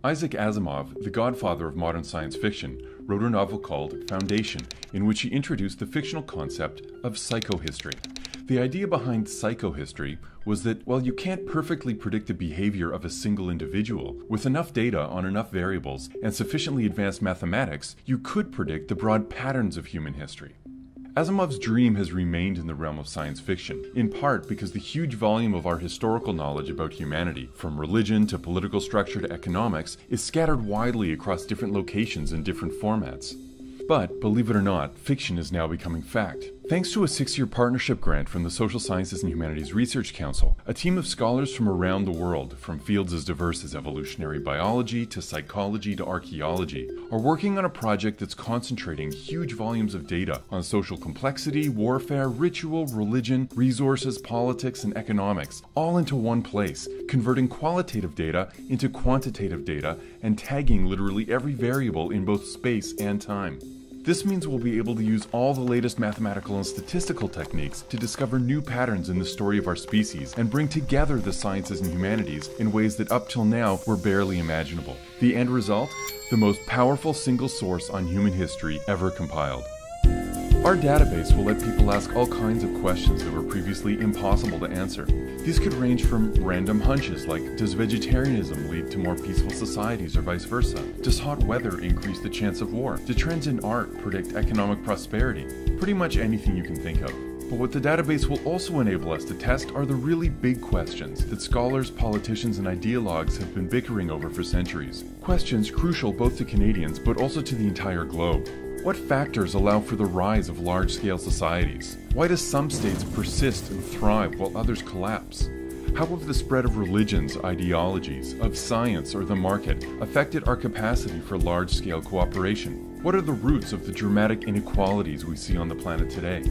Isaac Asimov, the godfather of modern science fiction, wrote a novel called Foundation, in which he introduced the fictional concept of psychohistory. The idea behind psychohistory was that while you can't perfectly predict the behavior of a single individual, with enough data on enough variables and sufficiently advanced mathematics, you could predict the broad patterns of human history. Asimov's dream has remained in the realm of science fiction, in part because the huge volume of our historical knowledge about humanity, from religion to political structure to economics, is scattered widely across different locations and different formats. But, believe it or not, fiction is now becoming fact. Thanks to a 6-year partnership grant from the Social Sciences and Humanities Research Council, a team of scholars from around the world, from fields as diverse as evolutionary biology to psychology to archaeology, are working on a project that's concentrating huge volumes of data on social complexity, warfare, ritual, religion, resources, politics, and economics, all into one place, converting qualitative data into quantitative data and tagging literally every variable in both space and time. This means we'll be able to use all the latest mathematical and statistical techniques to discover new patterns in the story of our species and bring together the sciences and humanities in ways that up till now were barely imaginable. The end result? The most powerful single source on human history ever compiled. Our database will let people ask all kinds of questions that were previously impossible to answer. These could range from random hunches like, does vegetarianism lead to more peaceful societies or vice versa? Does hot weather increase the chance of war? Do trends in art predict economic prosperity? Pretty much anything you can think of. But what the database will also enable us to test are the really big questions that scholars, politicians, and ideologues have been bickering over for centuries. Questions crucial both to Canadians but also to the entire globe. What factors allow for the rise of large-scale societies? Why do some states persist and thrive while others collapse? How have the spread of religions, ideologies, of science, or the market affected our capacity for large-scale cooperation? What are the roots of the dramatic inequalities we see on the planet today?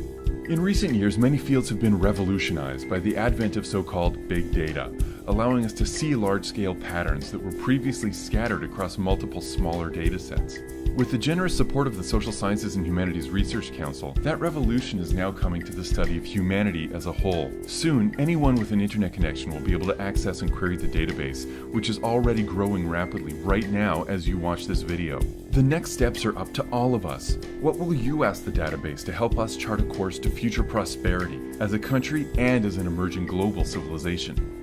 In recent years, many fields have been revolutionized by the advent of so-called big data, allowing us to see large-scale patterns that were previously scattered across multiple smaller data sets. With the generous support of the Social Sciences and Humanities Research Council, that revolution is now coming to the study of humanity as a whole. Soon, anyone with an internet connection will be able to access and query the database, which is already growing rapidly right now as you watch this video. The next steps are up to all of us. What will you ask the database to help us chart a course to future prosperity as a country and as an emerging global civilization?